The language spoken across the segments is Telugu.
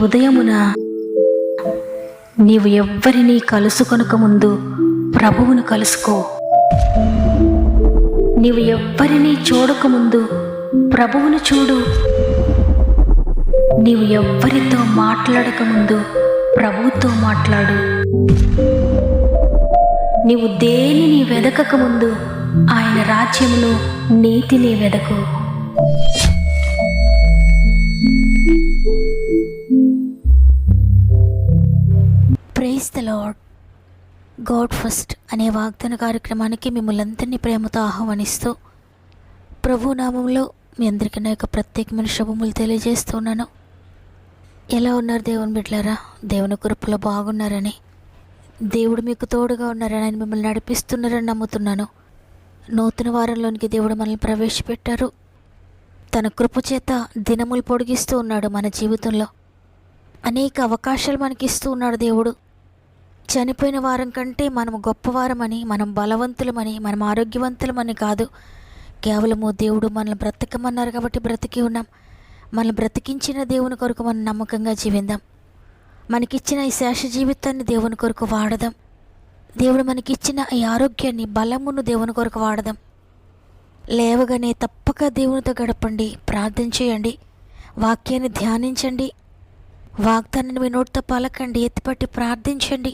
ఉదయమున నీవు ఎవ్వరినీ కలుసుకొనక ముందు ప్రభువును కలుసుకో. నీవు ఎవ్వరినీ చూడకముందు ప్రభువును చూడు. నీవు ఎవ్వరితో మాట్లాడకముందు ప్రభువుతో మాట్లాడు. నీవు దేనిని వెదకకముందు ఆయన రాజ్యమును నీతిని వెదకు. Praise the lord. God first అనే వాగ్దాన కార్యక్రమానికి మిమ్మల్ని ప్రేమతో ఆహ్వానిస్తూ ప్రభు నామంలో మీ అందరికీ నా యొక్క ప్రత్యేకమైన శుభములు తెలియజేస్తున్నాను. ఎలా ఉన్నారు దేవుని బిడ్డలారా? దేవుని కృపలో బాగున్నారని, దేవుడు మీకు తోడుగా ఉన్నారని, ఆయన మిమ్మల్ని నడిపిస్తున్నారని నమ్ముతున్నాను. నూతన వారంలోనికి దేవుడు మనల్ని ప్రవేశపెట్టారు. తన కృప చేత దినములు పొడిగిస్తూ ఉన్నాడు. మన జీవితంలో అనేక అవకాశాలు మనకిస్తూ ఉన్నాడు దేవుడు. చనిపోయిన వారం కంటే మనం గొప్పవారమని, మనం బలవంతులమని, మనం ఆరోగ్యవంతులమని కాదు. కేవలము దేవుడు మనల్ని బ్రతకమన్నారు కాబట్టి బ్రతికి ఉన్నాం. మనల్ని బ్రతికించిన దేవుని కొరకు మనం నమ్మకంగా జీవిద్దాం. మనకిచ్చిన ఈ శేష జీవితాన్ని దేవుని కొరకు వాడదాం. దేవుడు మనకిచ్చిన ఈ ఆరోగ్యాన్ని, బలమును దేవుని కొరకు వాడదాం. లేవగానే తప్పక దేవునితో గడపండి, ప్రార్థన చేయండి, వాక్యాన్ని ధ్యానించండి, వాగ్దానాన్ని మీ నోటితో పలకండి, ఎత్తిపట్టి ప్రార్థించండి,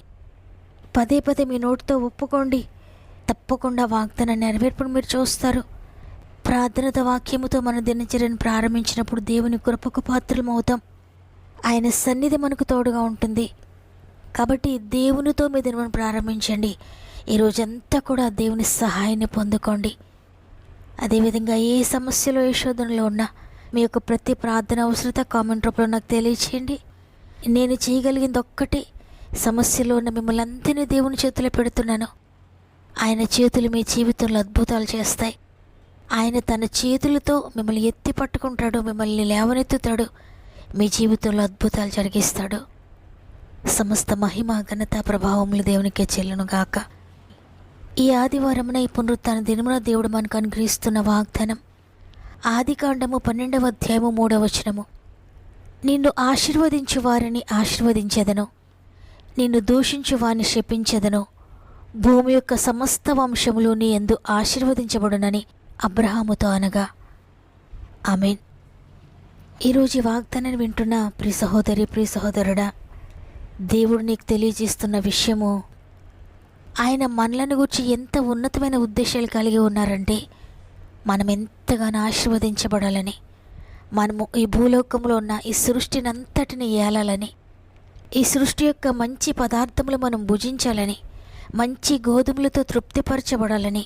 పదే పదే మీ నోటితో ఒప్పుకోండి. తప్పకుండా వాగ్దానాన్ని నెరవేర్పును మీరు చూస్తారు. ప్రార్థనతో వాక్యముతో మన దినచర్యను ప్రారంభించినప్పుడు దేవుని కృపకు పాత్రలం అవుతాం. ఆయన సన్నిధి మనకు తోడుగా ఉంటుంది. కాబట్టి దేవునితో మీ దినమును ప్రారంభించండి. ఈరోజంతా కూడా దేవుని సహాయాన్ని పొందుకోండి. అదేవిధంగా ఏ సమస్యలో, ఏ శోధనలో ఉన్నా మీ యొక్క ప్రతి ప్రార్థన అవసరత కామెంట్ రూపంలో నాకు తెలియచేయండి. నేను చేయగలిగింది ఒక్కటే, సమస్యలో ఉన్న మిమ్మల్ని అందరినీ దేవుని చేతిలో పెడుతున్నాను. ఆయన చేతులు మీ జీవితంలో అద్భుతాలు చేస్తాయి. ఆయన తన చేతులతో మిమ్మల్ని ఎత్తి పట్టుకుంటాడు, మిమ్మల్ని లేవనెత్తుతాడు, మీ జీవితంలో అద్భుతాలు జరిగిస్తాడు. సమస్త మహిమ, ఘనత, ప్రభావములు దేవునికే చెల్లును గాక. ఈ ఆదివారమున, ఈ పునరుత్థాన దినమున దేవుడు మనకు అనుగ్రహిస్తున్న వాగ్దానం ఆదికాండము 12వ అధ్యాయము 3వ వచనము. నిన్ను ఆశీర్వదించు వారిని ఆశీర్వదించెదను, నిన్ను దూషించు వారిని శపించెదను, భూమి యొక్క సమస్త వంశములు నీ యందు ఆశీర్వదించబడునని అబ్రహాముతో అనగా. ఆమేన్. ఈరోజు ఈ వాగ్దానాన్ని వింటున్న ప్రియ సహోదరి, ప్రియ సహోదరుడా, దేవుడు నీకు తెలియజేస్తున్న విషయము, ఆయన మనలను గురించి ఎంత ఉన్నతమైన ఉద్దేశాలు కలిగి ఉన్నారంటే, మనం ఎంతగానో ఆశీర్వదించబడాలని, మనము ఈ భూలోకంలో ఉన్న ఈ సృష్టిని అంతటిని ఏలాలని, ఈ సృష్టి యొక్క మంచి పదార్థములు మనం భుజించాలని, మంచి గోధుమలతో తృప్తిపరచబడాలని,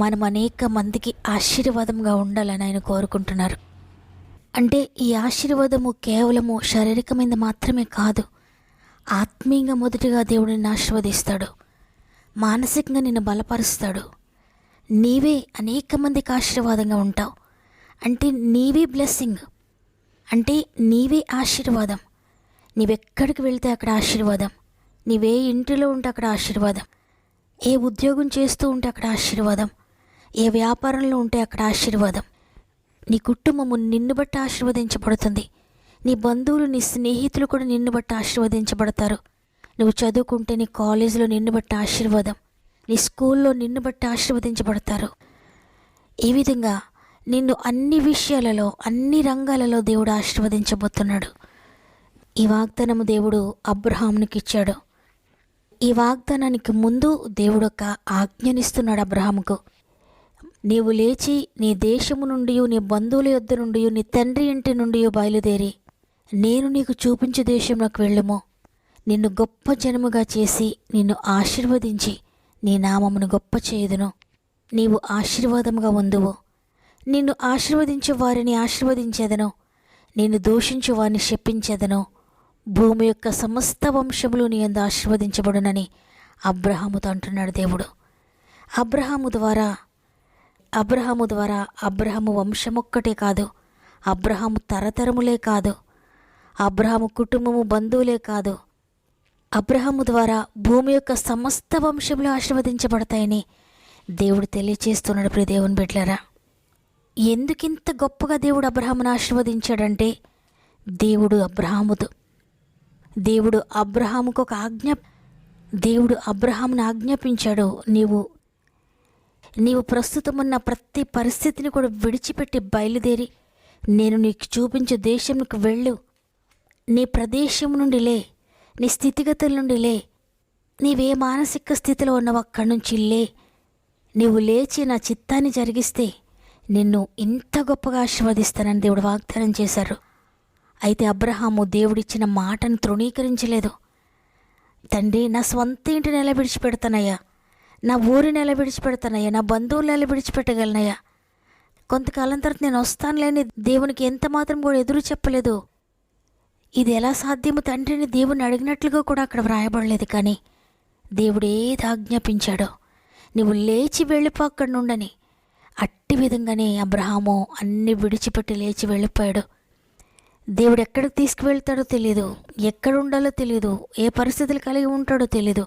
మనం అనేక మందికి ఆశీర్వాదంగా ఉండాలని ఆయన కోరుకుంటున్నారు. అంటే ఈ ఆశీర్వాదము కేవలము శారీరకమైనది మాత్రమే కాదు. ఆత్మీయంగా మొదటిగా దేవుడు నిన్ను ఆశీర్వదిస్తాడు, మానసికంగా నిన్ను బలపరుస్తాడు. నీవే అనేక మందికి ఆశీర్వాదంగా ఉంటావు. అంటే నీవే బ్లెస్సింగ్, అంటే నీవే ఆశీర్వాదం. నీవెక్కడికి వెళ్తే అక్కడ ఆశీర్వాదం, నీవే ఇంటిలో ఉంటే అక్కడ ఆశీర్వాదం, ఏ ఉద్యోగం చేస్తూ ఉంటే అక్కడ ఆశీర్వాదం, ఏ వ్యాపారంలో ఉంటే అక్కడ ఆశీర్వాదం. నీ కుటుంబము నిన్ను బట్టి ఆశీర్వదించబడుతుంది. నీ బంధువులు, నీ స్నేహితులు కూడా నిన్ను బట్టి ఆశీర్వదించబడతారు. నువ్వు చదువుకుంటే నీ కాలేజీలో నిన్ను బట్టి ఆశీర్వాదం, నీ స్కూల్లో నిన్ను బట్టి ఆశీర్వదించబడతారు. ఈ విధంగా నిన్ను అన్ని విషయాలలో, అన్ని రంగాలలో దేవుడు ఆశీర్వదించబోతున్నాడు. ఈ వాగ్దానము దేవుడు అబ్రహామునికి ఇచ్చాడు. ఈ వాగ్దానానికి ముందు దేవుడు ఒక ఆజ్ఞనిస్తున్నాడు అబ్రహాముకు. నీవు లేచి నీ దేశము నుండి, నీ బంధువుల యొద్ద నుండి, నీ తండ్రి ఇంటి నుండి బయలుదేరి నేను నీకు చూపించే దేశంలోకి వెళ్ళుము. నిన్ను గొప్ప జనముగా చేసి నిన్ను ఆశీర్వదించి నీ నామమును గొప్ప చేయుదును. నీవు ఆశీర్వాదముగా ఉందువు. నిన్ను ఆశీర్వదించే వారిని ఆశీర్వదించెదను, నిన్ను దూషించు వారిని శపించెదను. భూమి యొక్క సమస్త వంశములు నీ యందు ఆశీర్వదించబడునని అబ్రహాముతో అంటున్నాడు దేవుడు. అబ్రహాము ద్వారా అబ్రహాము వంశమొక్కటే కాదు, అబ్రహాము తరతరములే కాదు, అబ్రహాము కుటుంబము, బంధువులే కాదు, అబ్రహాము ద్వారా భూమి యొక్క సమస్త వంశములు ఆశీర్వదించబడతాయని దేవుడు తెలియచేస్తున్నాడు. ప్రియ దేవుని బిడ్డలారా, ఎందుకింత గొప్పగా దేవుడు అబ్రహామును ఆశీర్వదించాడంటే, దేవుడు అబ్రహాముతో దేవుడు అబ్రహామును ఆజ్ఞాపించాడు, నీవు ప్రస్తుతం ఉన్న ప్రతి పరిస్థితిని కూడా విడిచిపెట్టి బయలుదేరి నేను నీకు చూపించే దేశంకు వెళ్ళు. నీ ప్రదేశం నుండి లే, నీ స్థితిగతుల నుండి లే, నీవే మానసిక స్థితిలో ఉన్నావు అక్కడి నుంచి లే. నీవు లేచి నా చిత్తాన్ని జరిగిస్తే నిన్ను ఇంత గొప్పగా ఆశీర్వదిస్తానని దేవుడు వాగ్దానం చేశారు. అయితే అబ్రహాము దేవుడిచ్చిన మాటను తృణీకరించలేదు. తండ్రి, నా స్వంత ఇంటిని ఎలా విడిచిపెడతానయ్యా, నా ఊరిని ఎలా విడిచిపెడతానయ్యా, నా బంధువులను ఎలా విడిచిపెట్టగలనయ్యా, కొంతకాలం తర్వాత నేను వస్తానులేని దేవునికి ఎంత మాత్రం కూడా ఎదురు చెప్పలేదు. ఇది ఎలా సాధ్యము తండ్రిని దేవుని అడిగినట్లుగా కూడా అక్కడ వ్రాయబడలేదు. కానీ దేవుడు ఏది ఆజ్ఞాపించాడో, నువ్వు లేచి వెళ్ళిపో అక్కడి నుండని, అట్టి విధంగానే అబ్రహాము అన్ని విడిచిపెట్టి లేచి వెళ్ళిపోయాడు. దేవుడు ఎక్కడికి తీసుకువెళ్తాడో తెలియదు, ఎక్కడ ఉండాలో తెలియదు, ఏ పరిస్థితులు కలిగి ఉంటాడో తెలీదు,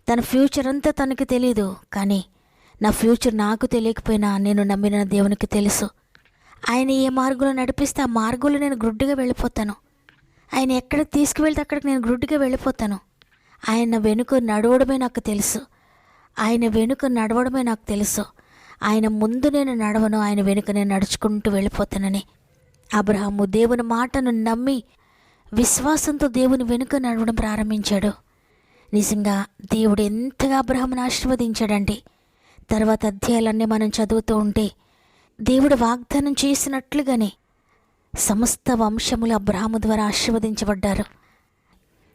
తన ఫ్యూచర్ అంతా తనకి తెలియదు. కానీ నా ఫ్యూచర్ నాకు తెలియకపోయినా నేను నమ్మిన దేవునికి తెలుసు. ఆయన ఏ మార్గంలో నడిపిస్తే ఆ మార్గంలో నేను గ్రుడ్డిగా వెళ్ళిపోతాను. ఆయన ఎక్కడికి తీసుకువెళ్తే అక్కడికి నేను గ్రుడ్డిగా వెళ్ళిపోతాను. ఆయన వెనుక నడవడమే నాకు తెలుసు. ఆయన ముందు నేను నడవను, ఆయన వెనుక నేను నడుచుకుంటూ వెళ్ళిపోతానని అబ్రహాము దేవుని మాటను నమ్మి విశ్వాసంతో దేవుని వెనుక నడవడం ప్రారంభించాడు. నిజంగా దేవుడు ఎంతగా అబ్రహామును ఆశీర్వదించాడంటే, తర్వాత అధ్యాయాలన్నీ మనం చదువుతూ ఉంటే దేవుడు వాగ్దానం చేసినట్లుగానే సమస్త వంశములు అబ్రహాము ద్వారా ఆశీర్వదించబడ్డారు.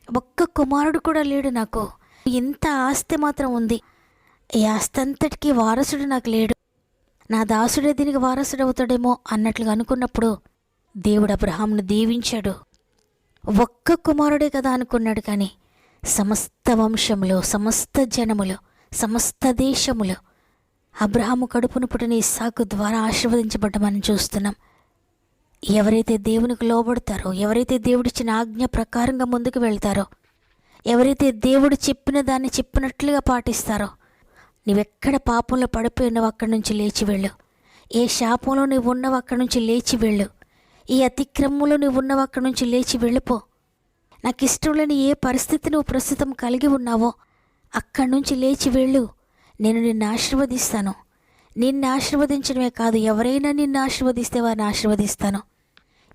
ఒక్క కుమారుడు కూడా లేడు నాకు, ఇంత ఆస్తి మాత్రం ఉంది, ఈ ఆస్తి అంతటికీ వారసుడు నాకు లేడు, నా దాసుడే దీనికి వారసుడు అవుతాడేమో అన్నట్లుగా అనుకున్నప్పుడు దేవుడు అబ్రహామును దీవించాడు. ఒక్క కుమారుడే కదా అనుకున్నాడు. కానీ సమస్త వంశములు, సమస్త జనములు, సమస్త దేశములు అబ్రహాము కడుపును పుట్టిన ఇస్సాకు ద్వారా ఆశీర్వదించబడ్డ మనం చూస్తున్నాం. ఎవరైతే దేవునికి లోబడతారో, ఎవరైతే దేవుడిచ్చిన ఆజ్ఞ ప్రకారంగా ముందుకు వెళ్తారో, ఎవరైతే దేవుడు చెప్పిన దాన్ని చెప్పినట్లుగా పాటిస్తారో, నీవెక్కడ పాపంలో పడిపోయి ఉన్నావు అక్కడి నుంచి లేచి వెళ్ళు, ఏ శాపంలో నువ్వు ఉన్నావు అక్కడి నుంచి లేచి వెళ్ళు, ఈ అతిక్రమంలో నువ్వు ఉన్నావు అక్కడి నుంచి లేచి వెళ్ళిపో. నాకు ఇష్టం లేని ఏ పరిస్థితి నువ్వు ప్రస్తుతం కలిగి ఉన్నావో అక్కడి నుంచి లేచి వెళ్ళు. నేను నిన్ను ఆశీర్వదిస్తాను. నిన్ను ఆశీర్వదించడమే కాదు, ఎవరైనా నిన్ను ఆశీర్వదిస్తే వారిని ఆశీర్వదిస్తాను,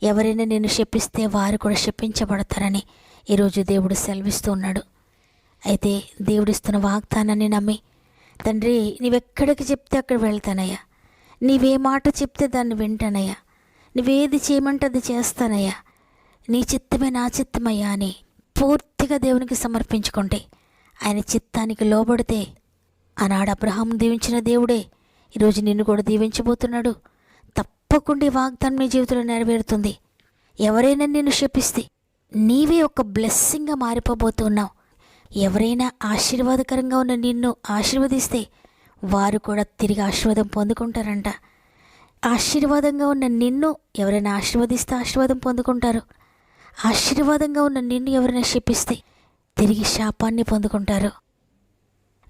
ఎవరైనా నిన్ను శపిస్తే వారు కూడా శపించబడతారని ఈరోజు దేవుడు సెలవిస్తూ ఉన్నాడు. అయితే దేవుడిస్తున్న వాగ్దానాన్ని నమ్మి, తండ్రి నీవెక్కడికి చెప్తే అక్కడ వెళ్తానయ్యా, నీవే మాట చెప్తే దాన్ని వింటానయ్యా, నువ్వేది చేయమంటే అది చేస్తానయ్యా, నీ చిత్తమే నా చిత్తమయ్యా అని పూర్తిగా దేవునికి సమర్పించుకుంటే, ఆయన చిత్తానికి లోబడితే, ఆనాడు అబ్రహాము దీవించిన దేవుడే ఈరోజు నిన్ను కూడా దీవించబోతున్నాడు. తప్పకుండా ఈ వాగ్దానం నీ జీవితంలో నెరవేరుతుంది. ఎవరైనా నిన్ను శపిస్తే నీవే ఒక బ్లెస్సింగ్గా మారిపోబోతున్నావు. ఎవరైనా ఆశీర్వాదకరంగా ఉన్న నిన్ను ఆశీర్వదిస్తే వారు కూడా తిరిగి ఆశీర్వాదం పొందుకుంటారంట. ఆశీర్వాదంగా ఉన్న నిన్ను ఎవరైనా ఆశీర్వదిస్తే ఆశీర్వాదం పొందుకుంటారు. ఆశీర్వాదంగా ఉన్న నిన్ను ఎవరైనా శపిస్తే తిరిగి శాపాన్ని పొందుకుంటారు.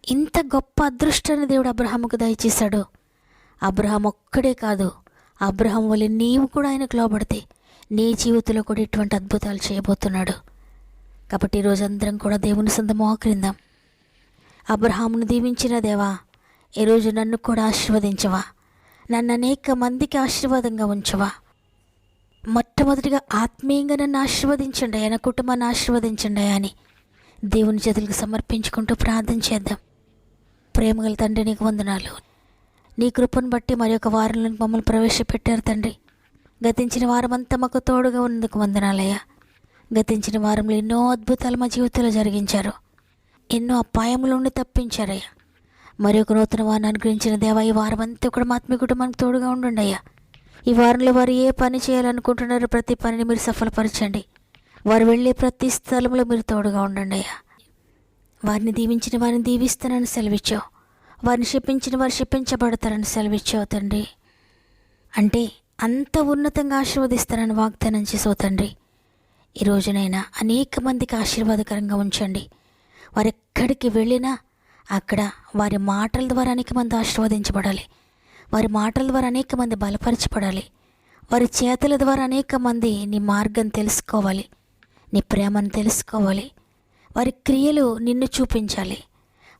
ఇంత గొప్ప అదృష్టాన్ని దేవుడు అబ్రహాముకు దయచేశాడు. అబ్రహాం ఒక్కడే కాదు, అబ్రహాం వల్ల నీవు కూడా ఆయనకు లోబడితే నీ జీవితంలో కూడా ఇటువంటి అద్భుతాలు చేయబోతున్నాడు. కాబట్టి ఈరోజు అందరం కూడా దేవుని సొంత మోకరిందాం. అబ్రహామును దీవించిన దేవా, ఈరోజు నన్ను కూడా ఆశీర్వదించవా, నన్ను అనేక మందికి ఆశీర్వాదంగా ఉంచవా. మొట్టమొదటిగా ఆత్మీయంగా నన్ను ఆశీర్వదించండి, ఆయన కుటుంబాన్ని ఆశీర్వదించండి అని దేవుని చేతులకు సమర్పించుకుంటూ ప్రార్థన చేద్దాం. ప్రేమగల తండ్రి, నీకు వందనాలు. నీ కృపను బట్టి మరి ఒక వారంలో మమ్మల్ని ప్రవేశపెట్టారు తండ్రి. గతించిన వారమంతా మాకు తోడుగా ఉన్నందుకు వందనాలయ్యా. గతించిన వారంలో ఎన్నో అద్భుతాలు మా జీవితంలో జరిగించారు, ఎన్నో అపాయముల నుండి తప్పించారయ్యా. మరి ఒక నూతన వారిని అనుగ్రహించిన దేవా, ఈ వారమంతా కూడా మా ఆత్మీయ కుటుంబానికి తోడుగా ఉండండి అయ్యా. ఈ వారంలో వారు ఏ పని చేయాలనుకుంటున్నారో ప్రతి పనిని మీరు సఫలపరచండి. వారు వెళ్ళే ప్రతి స్థలంలో మీరు తోడుగా ఉండండి అయ్యా. వారిని దీవించిన వారిని దీవిస్తానని సెలవిచ్చావు, వారిని శపించిన వారు శపించబడతారని సెలవిచ్చావు తండ్రి. అంటే అంత ఉన్నతంగా ఆశీర్వదిస్తారని వాగ్దానం చేసావు తండ్రి. ఈ రోజునైనా అనేక మందికి ఆశీర్వాదకరంగా ఉంచండి. వారు ఎక్కడికి వెళ్ళినా అక్కడ వారి మాటల ద్వారా అనేక మంది ఆశీర్వదించబడాలి, వారి మాటల ద్వారా అనేక మంది బలపరచబడాలి, వారి చేతుల ద్వారా అనేక మంది నీ మార్గం తెలుసుకోవాలి, నీ ప్రేమను తెలుసుకోవాలి. వారి క్రియలు నిన్ను చూపించాలి.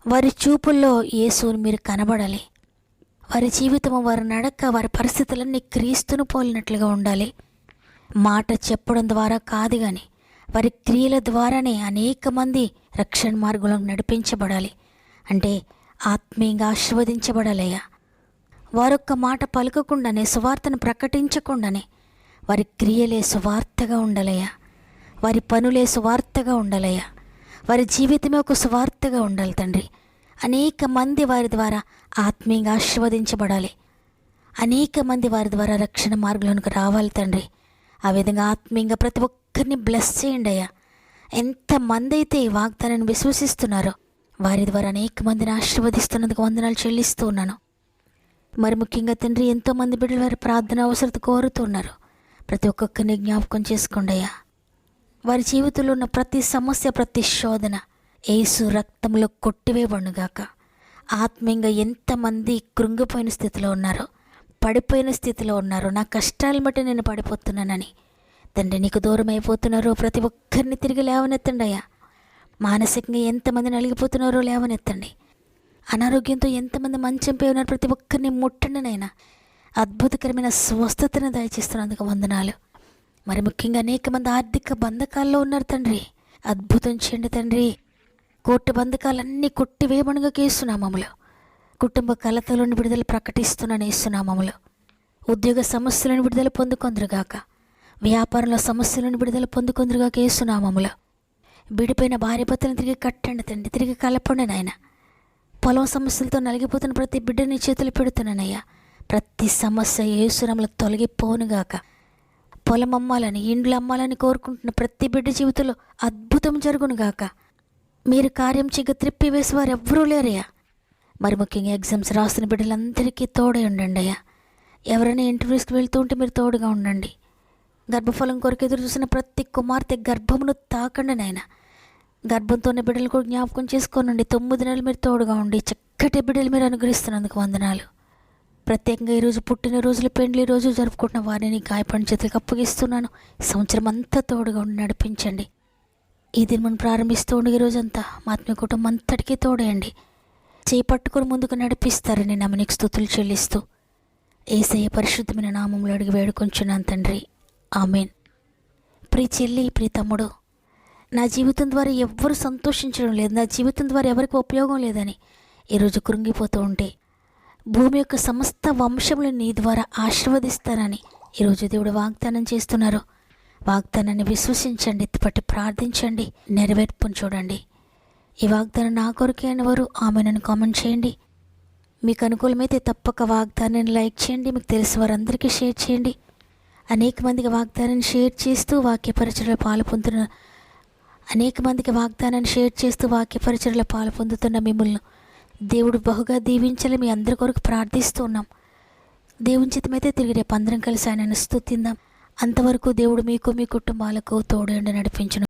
వారి చూపుల్లో యేసుని మీరు కనబడాలి. వారి జీవితము, వారి నడక, వారి పరిస్థితులన్నీ క్రీస్తును పోలినట్లుగా ఉండాలి. మాట చెప్పడం ద్వారా కాదు కానీ వారి క్రియల ద్వారానే అనేక మంది రక్షణ మార్గంలో నడిపించబడాలి. అంటే ఆత్మీయంగా ఆశీర్వదించబడాలయ్యా. వారొక్క మాట పలకకుండానే, సువార్తను ప్రకటించకుండానే వారి క్రియలే సువార్తగా ఉండాలయ్యా. వారి పనులే సువార్తగా ఉండాలయ్యా. వారి జీవితమే ఒక సువార్తగా ఉండాలి తండ్రి. అనేక మంది వారి ద్వారా ఆత్మీయంగా ఆశీర్వదించబడాలి. అనేక మంది వారి ద్వారా రక్షణ మార్గంలోనికి రావాలి తండ్రి. ఆ విధంగా ఆత్మీయంగా ప్రతి ఒక్కరిని బ్లెస్ చేయండి అయ్యా. ఎంతమంది అయితే ఈ వాగ్దానాన్ని విశ్వసిస్తున్నారో వారి ద్వారా అనేక మందిని ఆశీర్వదిస్తున్నందుకు వందనాలు చెల్లిస్తూ ఉన్నాను. మరి ముఖ్యంగా తండ్రి, ఎంతోమంది బిడ్డలు వారి ప్రార్థన అవసరత కోరుతున్నారు. ప్రతి ఒక్కొక్కరిని జ్ఞాపకం చేసుకోండి అయ్యా. వారి జీవితంలో ఉన్న ప్రతి సమస్య, ప్రతి శోధన యేసు రక్తంలో కొట్టివేయబడునుగాక. ఆత్మీయంగా ఎంతమంది కృంగిపోయిన స్థితిలో ఉన్నారో, పడిపోయిన స్థితిలో ఉన్నారో, నా కష్టాలను బట్టి నేను పడిపోతున్నానని తండ్రి నీకు దూరం అయిపోతున్నారో ప్రతి ఒక్కరిని తిరిగి లేవనెత్తండి అయ్యా. మానసికంగా ఎంతమంది నలిగిపోతున్నారో లేవనెత్తండి. అనారోగ్యంతో ఎంతమంది మంచంపై ఉన్నారు ప్రతి ఒక్కరిని ముట్టండి నైనా. అద్భుతకరమైన స్వస్థతను దయచేస్తున్నందుకు వందనాలు. మరి ముఖ్యంగా అనేక మంది ఆర్థిక బంధకాల్లో ఉన్నారు తండ్రి. అద్భుతం చేయండి తండ్రి. కోర్టు బంధకాలన్నీ కొట్టివేయబడుగా యేసునామములో. కుటుంబ కలతలోని విడుదల ప్రకటిస్తున్నాను యేసునామములో. ఉద్యోగ సమస్యలను విడుదల పొందుకొందరుగాక. వ్యాపారంలో సమస్యలను విడుదల పొందుకొందరుగాక యేసునామములో. విడిపోయిన భార్య భర్తలను తిరిగి కట్టండి తండ్రి. తిరిగి కలపండి నాయన. పొలం సమస్యలతో నలిగిపోతున్న ప్రతి బిడ్డని చేతులు పెడుతున్నానయ్యా. ప్రతి సమస్య యేసునామములో తొలగిపోనుగాక. పొలం అమ్మాలని, ఇండ్లు అమ్మాలని కోరుకుంటున్న ప్రతి బిడ్డ జీవితంలో అద్భుతం జరుగునుగాక. మీరు కార్యం చేయగా త్రిప్పివేసి వారు ఎవ్వరూ లేరయ్యా. మరి ముఖ్యంగా ఎగ్జామ్స్ రాస్తున్న బిడ్డలందరికీ తోడై ఉండండి అయ్యా. ఎవరైనా ఇంటర్వ్యూస్కి వెళ్తూ ఉంటే మీరు తోడుగా ఉండండి. గర్భఫలం కొరకు ఎదురు చూసిన ప్రతి కుమార్తె గర్భమును తాకండి నాయన. గర్భంతో ఉన్న బిడ్డలు కూడా జ్ఞాపకం చేసుకోనండి. 9 నెలలు మీరు తోడుగా ఉండి చక్కటి బిడ్డలు మీరు అనుగ్రహిస్తున్నందుకు వందనాలు. ప్రత్యేకంగా ఈరోజు పుట్టినరోజులు, పెండ్లి రోజు జరుపుకుంటున్న వారిని గాయపడిన చేతులకు అప్పగిస్తున్నాను. ఈ సంవత్సరం అంతా తోడుగా ఉండి నడిపించండి. ఈ దినం ప్రారంభిస్తూ ఉండి ఈరోజంతా మా ఆత్మీయ కుటుంబం అంతటికీ తోడేయండి. చేయి పట్టుకొని ముందుకు నడిపిస్తారని నమ్మనికి స్తుతులు చెల్లిస్తూ యేసయ్య పరిశుద్ధమైన నామంలో అడిగి వేడుకొంచున్నాను తండ్రి. ఆమెన్. ప్రియ చెల్లి, ప్రియ తమ్ముడు, నా జీవితం ద్వారా ఎవ్వరు సంతోషించడం లేదు, నా జీవితం ద్వారా ఎవరికి ఉపయోగం లేదని ఈరోజు కృంగిపోతూ ఉంటే భూమి యొక్క సమస్త వంశములు నీ ద్వారా ఆశీర్వదిస్తానని ఈరోజు దేవుడు వాగ్దానం చేస్తున్నారు. వాగ్దానాన్ని విశ్వసించండి, ఎత్తిపట్టి ప్రార్థించండి, నెరవేర్పును చూడండి. ఈ వాగ్దానం నా కొరకే అనేవారు ఆమెను కామెంట్ చేయండి. మీకు అనుకూలమైతే తప్పక వాగ్దానాన్ని లైక్ చేయండి. మీకు తెలిసిన వారందరికీ షేర్ చేయండి. అనేక మందికి వాగ్దానాన్ని షేర్ చేస్తూ వాక్యపరిచయలో పాల్పొందుతున్న వాక్యపరిచయలో పాల్పొందుతున్న మిమ్మల్ని దేవుడు బహుగా దీవించాలి. మీ అందరి కొరకు ప్రార్థిస్తూ ఉన్నాం. దేవుని చిత్తమైతే తిరిగి రేపు అందరం కలిసి ఆయనను స్తుతిందాం. అంతవరకు దేవుడు మీకు, మీ కుటుంబాలకు తోడు నడిపించును.